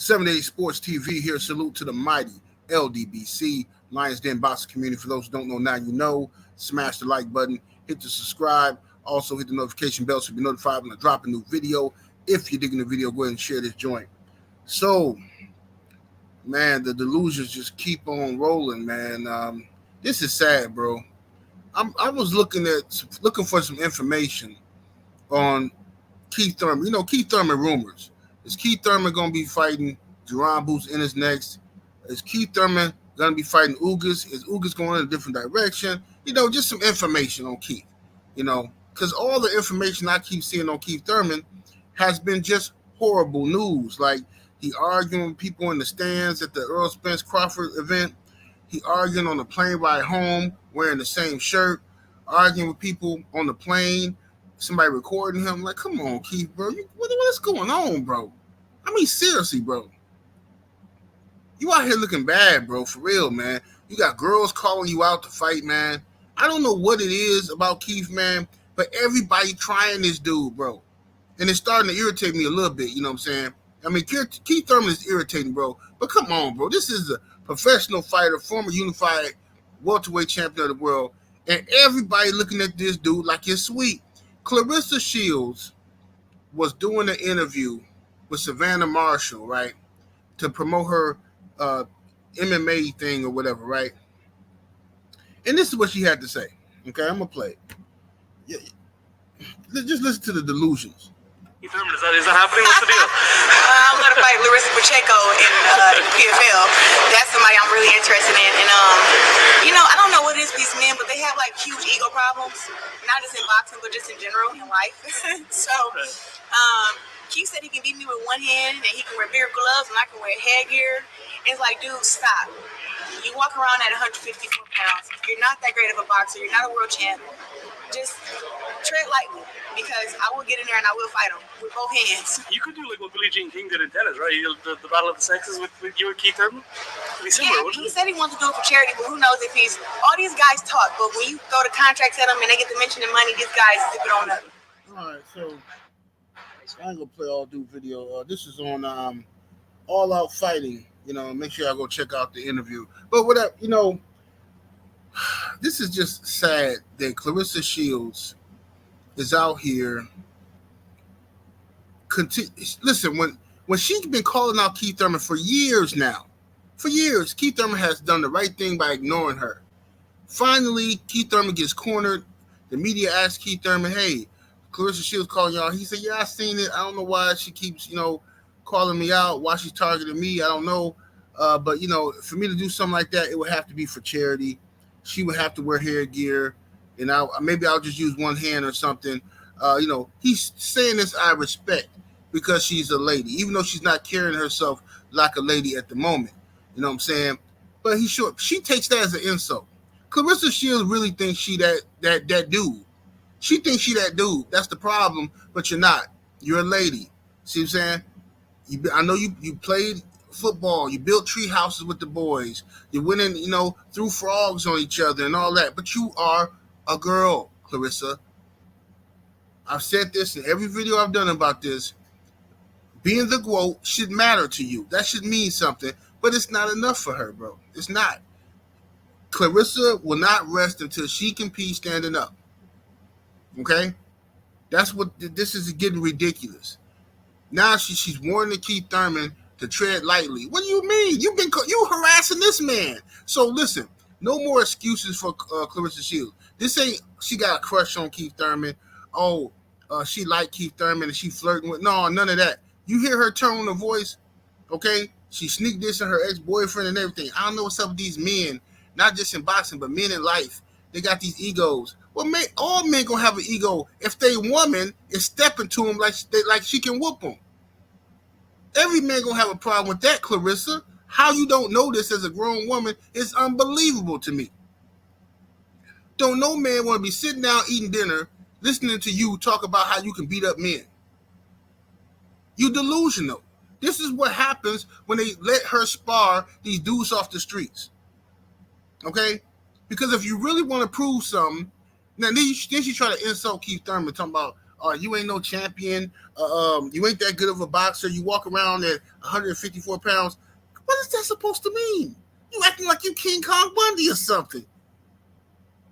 7 Day Sports TV here. Salute to the mighty ldbc Lions Den boxing community. For those who don't know, now you know. Smash the like button, hit the subscribe, also hit the notification bell so you'll be notified when I drop a new video. If you're digging the video, go ahead and share this joint. So, man, the delusions just keep on rolling, man. This is sad, bro. I was looking for some information on Keith Thurman. You know, Keith Thurman rumors. Is Keith Thurman going to be fighting Jerron Boots in his next? Is Keith Thurman going to be fighting Ugas? Is Ugas going in a different direction? You know, just some information on Keith. You know, because all the information I keep seeing on Keith Thurman has been just horrible news. Like, he arguing with people in the stands at the Earl Spence Crawford event. He arguing on the plane ride home wearing the same shirt. Arguing with people on the plane. Somebody recording him. Like, come on, Keith, bro. What's going on, bro? I mean, seriously, bro. You out here looking bad, bro, for real, man. You got girls calling you out to fight, man. I don't know what it is about Keith, man, but everybody trying this dude, bro. And it's starting to irritate me a little bit, you know what I'm saying? I mean, Keith Thurman is irritating, bro. But come on, bro. This is a professional fighter, former unified welterweight champion of the world. And everybody looking at this dude like it's sweet. Clarissa Shields was doing an interview with Savannah Marshall, right, to promote her MMA thing or whatever, right? And this is what she had to say. Okay, I'm gonna play it. Yeah, just listen to the delusions. Thurman, is that happening? What's the deal? I'm going to fight Clarissa Pacheco in the PFL. That's somebody I'm really interested in. And, you know, I don't know what it is with these men, but they have, like, huge ego problems. Not just in boxing, but just in general in life. So, Keith said he can beat me with one hand, and he can wear bigger gloves, and I can wear headgear. It's like, dude, stop. You walk around at 154 pounds. You're not that great of a boxer. You're not a world champ. Just tread lightly, because I will get in there and I will fight him with both hands. You could do like what Billie Jean King did in tennis, right? The Battle of the Sexes with you and Keith Thurman? Pretty similar, Yeah, he said he wants to do it for charity, but who knows if he's... All these guys talk, but when you throw the contracts at them and they get to mention the money, these guys zip it on up. All right, so I ain't gonna play all do video. This is on All Out Fighting. You know, make sure I go check out the interview. But whatever, you know, this is just sad that Clarissa Shields is out here. Listen, when she's been calling out Keith Thurman for years now, Keith Thurman has done the right thing by ignoring her. Finally, Keith Thurman gets cornered. The media asks Keith Thurman, "Hey, Clarissa Shields calling y'all." He said, "Yeah, I seen it. I don't know why she keeps, calling me out. Why she's targeting me, I don't know. But for me to do something like that, it would have to be for charity. She would have to wear headgear, and maybe I'll just use one hand or something." He's saying this out of respect because she's a lady, even though she's not carrying herself like a lady at the moment. You know what I'm saying? But she takes that as an insult. Clarissa Shields really thinks she that dude. She thinks she that dude. That's the problem, but you're not. You're a lady. See what I'm saying? I know you played football. You built tree houses with the boys. You went in, threw frogs on each other and all that. But you are a girl, Clarissa. I've said this in every video I've done about this. Being the GOAT should matter to you. That should mean something. But it's not enough for her, bro. It's not. Clarissa will not rest until she competes standing up. Okay? That's what this is getting ridiculous. Now she's warning Keith Thurman to tread lightly. What do you mean? You harassing this man. So listen, no more excuses for Clarissa Shields. This ain't she got a crush on Keith Thurman. Oh, she liked Keith Thurman and she flirting with. No, none of that. You hear her tone of voice, okay? She sneak dissing her ex-boyfriend and everything. I don't know what's up with these men, not just in boxing, but men in life. They got these egos. Well, all men gonna have an ego if they woman is stepping to them like she can whoop them. Every man gonna have a problem with that, Clarissa. How you don't know this as a grown woman is unbelievable to me. Don't no man want to be sitting down eating dinner, listening to you talk about how you can beat up men. You delusional. This is what happens when they let her spar these dudes off the streets. Okay? Because if you really want to prove something, now then she try to insult Keith Thurman, talking about, You ain't no champion. You ain't that good of a boxer. You walk around at 154 pounds. What is that supposed to mean? You acting like you King Kong Bundy or something.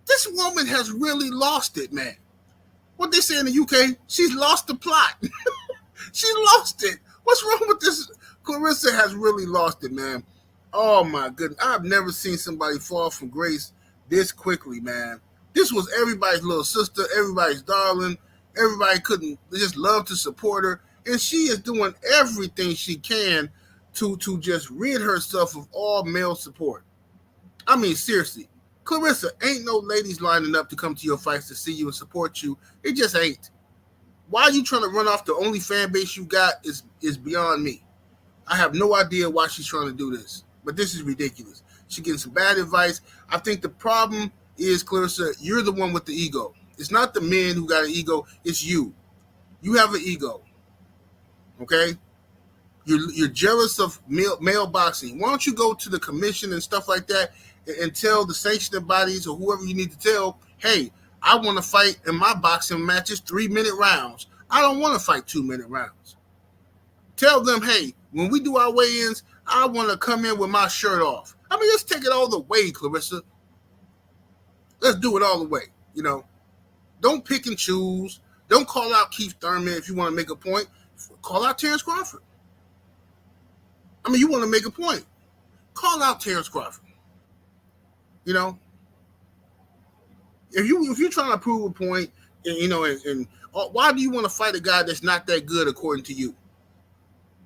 This woman has really lost it, man. What they say in the UK, she's lost the plot. She lost it. What's wrong with this? Clarissa has really lost it, man. Oh, my goodness. I've never seen somebody fall from grace this quickly, man. This was everybody's little sister, everybody's darling. Everybody couldn't just love to support her. And she is doing everything she can to just rid herself of all male support. I mean, seriously. Clarissa, ain't no ladies lining up to come to your fights to see you and support you. It just ain't. Why are you trying to run off the only fan base you got is beyond me. I have no idea why she's trying to do this. But this is ridiculous. She's getting some bad advice. I think the problem is, Clarissa, you're the one with the ego. It's not the men who got an ego. It's you. You have an ego. Okay? You're jealous of male boxing. Why don't you go to the commission and stuff like that and tell the sanctioning bodies or whoever you need to tell, hey, I want to fight in my boxing matches 3-minute rounds. I don't want to fight 2-minute rounds. Tell them, hey, when we do our weigh-ins, I want to come in with my shirt off. I mean, let's take it all the way, Clarissa. Let's do it all the way, you know. Don't pick and choose. Don't call out Keith Thurman if you want to make a point. Call out Terrence Crawford. I mean, you want to make a point. Call out Terrence Crawford. You know, if you're trying to prove a point, and why do you want to fight a guy that's not that good according to you?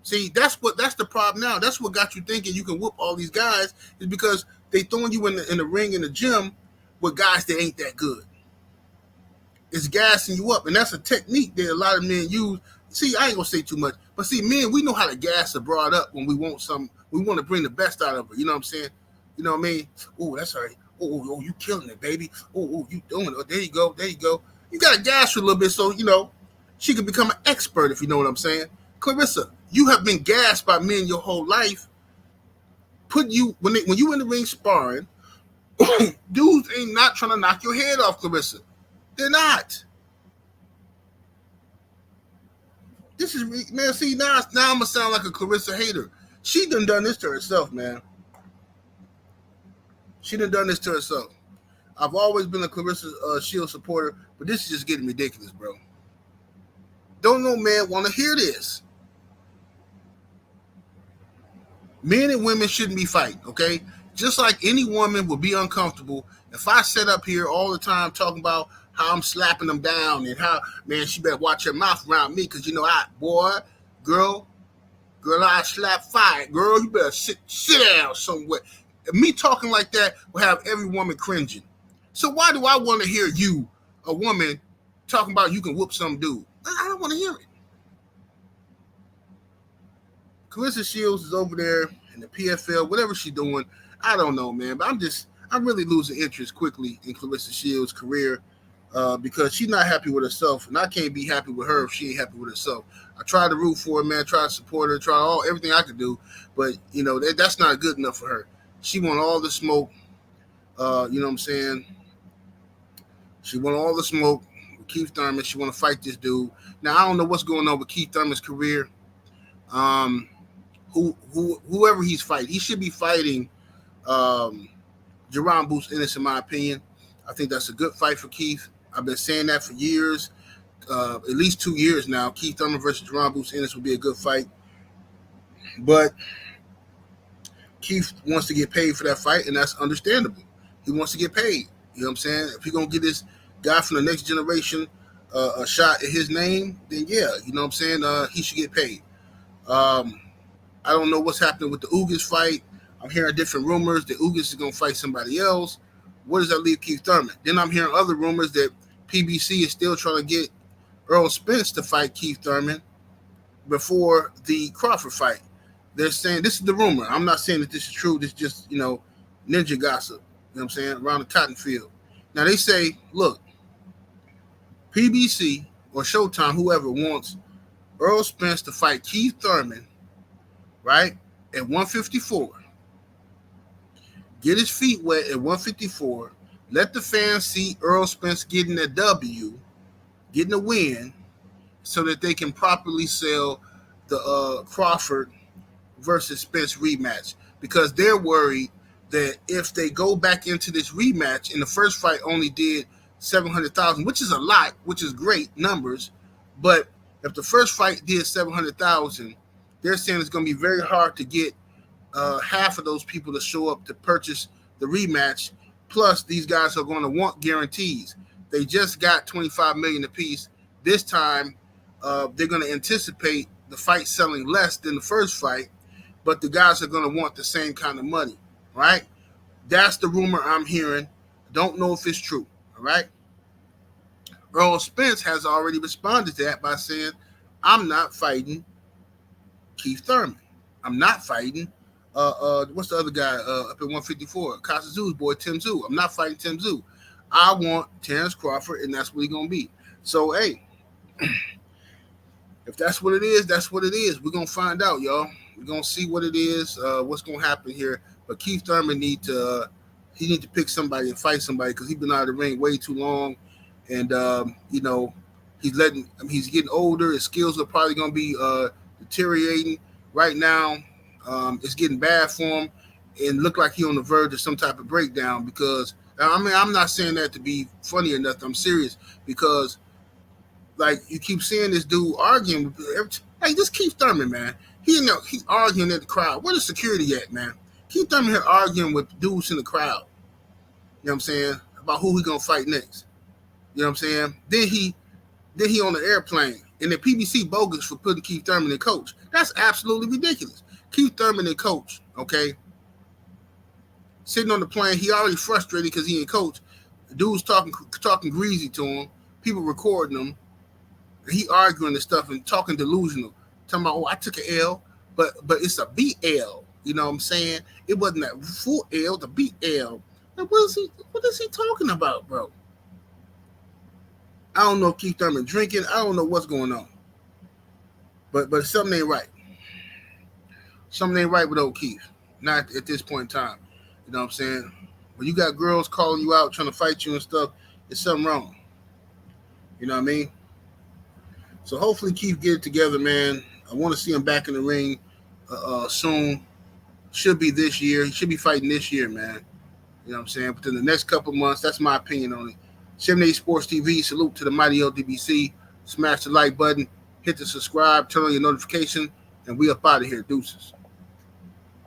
See, that's the problem now. That's what got you thinking you can whoop all these guys is because they throwing you in the ring in the gym with guys that ain't that good. It's gassing you up, and that's a technique that a lot of men use. See, I ain't gonna say too much, but see, men, we know how to gas a broad up when we want something. We want to bring the best out of her. You know what I'm saying? You know what I mean? Oh, that's all right. Oh, you killing it, baby. Oh, you doing it. Oh, there you go. You got to gas her a little bit so, she can become an expert, if you know what I'm saying. Clarissa, you have been gassed by men your whole life. When you in the ring sparring, dudes ain't not trying to knock your head off, Clarissa. They're not. This is, man, see, now I'm going to sound like a Clarissa hater. She done this to herself, man. She done this to herself. I've always been a Clarissa Shields supporter, but this is just getting ridiculous, bro. Don't no man want to hear this. Men and women shouldn't be fighting, okay? Just like any woman would be uncomfortable if I sit up here all the time talking about how I'm slapping them down and how, man, she better watch her mouth around me because, girl, I slap fire. Girl, you better sit down somewhere. Me talking like that will have every woman cringing. So why do I want to hear you, a woman, talking about you can whoop some dude? I don't want to hear it. Clarissa Shields is over there in the PFL, whatever she's doing. I don't know, man. But I'm really losing interest quickly in Clarissa Shields' career because she's not happy with herself, and I can't be happy with her if she ain't happy with herself. I tried to root for her, man. Tried to support her. Everything I could do, but that's not good enough for her. She want all the smoke. You know what I'm saying? She want all the smoke with Keith Thurman. She want to fight this dude. Now, I don't know what's going on with Keith Thurman's career. Whoever he's fighting, he should be fighting Jerron Boots Ennis, in my opinion. I think that's a good fight for Keith. I've been saying that for years, at least 2 years now. Keith Thurman versus Jerron Boots Ennis would be a good fight. But Keith wants to get paid for that fight, and that's understandable. He wants to get paid. You know what I'm saying? If he's going to get this guy from the next generation a shot at his name, then yeah, you know what I'm saying? He should get paid. I don't know what's happening with the Ugas fight. I'm hearing different rumors that Ugas is going to fight somebody else. Where does that leave Keith Thurman? Then I'm hearing other rumors that PBC is still trying to get Earl Spence to fight Keith Thurman before the Crawford fight. They're saying, this is the rumor. I'm not saying that this is true. This is just, ninja gossip, you know what I'm saying, around the cotton field. Now, they say, look, PBC or Showtime, whoever wants Earl Spence to fight Keith Thurman, right, at 154. Get his feet wet at 154. Let the fans see Earl Spence getting a W, getting a win, so that they can properly sell the Crawford versus Spence rematch, because they're worried that if they go back into this rematch, and the first fight only did 700,000, which is a lot, which is great numbers, but if the first fight did 700,000, they're saying it's going to be very hard to get half of those people to show up to purchase the rematch. Plus, these guys are going to want guarantees. They just got 25 million apiece. This time, they're going to anticipate the fight selling less than the first fight, but the guys are going to want the same kind of money, right? That's the rumor I'm hearing. Don't know if it's true, all right? Earl Spence has already responded to that by saying, I'm not fighting Keith Thurman. I'm not fighting, what's the other guy up at 154? Kasazu's boy, Tim Tszyu. I'm not fighting Tim Tszyu. I want Terrence Crawford, and that's what he's going to be. So, hey, if that's what it is, that's what it is. We're going to find out, y'all. We're going to see what it is, what's going to happen here. But Keith Thurman need to pick somebody and fight somebody, because he's been out of the ring way too long. And, he's getting older. His skills are probably going to be deteriorating right now. It's getting bad for him, and look like he's on the verge of some type of breakdown, because, I'm not saying that to be funny or nothing. I'm serious, because, like, you keep seeing this dude arguing. Hey, this Keith Thurman, man. He's arguing at the crowd. Where the security at, man? Keith Thurman here arguing with dudes in the crowd. You know what I'm saying? About who he going to fight next. You know what I'm saying? Then he on the airplane, and the PBC bogus for putting Keith Thurman in coach. That's absolutely ridiculous. Keith Thurman in coach, okay? Sitting on the plane, he already frustrated because he ain't coach. The dude's talking greasy to him. People recording him. He arguing and stuff and talking delusional. Talking about, I took an L, but it's a BL. You know what I'm saying? It wasn't that full L, the BL. Like, what is he talking about, bro? I don't know if Keith Thurman drinking. I don't know what's going on. But something ain't right. Something ain't right with old Keith. Not at this point in time. You know what I'm saying? When you got girls calling you out, trying to fight you and stuff, there's something wrong. You know what I mean? So hopefully Keith get it together, man. I want to see him back in the ring soon. Should be this year. He should be fighting this year, man. You know what I'm saying? Within the next couple months, that's my opinion on it. 78 Sports TV, salute to the mighty LDBC. Smash the like button, hit the subscribe, turn on your notification, and we up out of here. Deuces.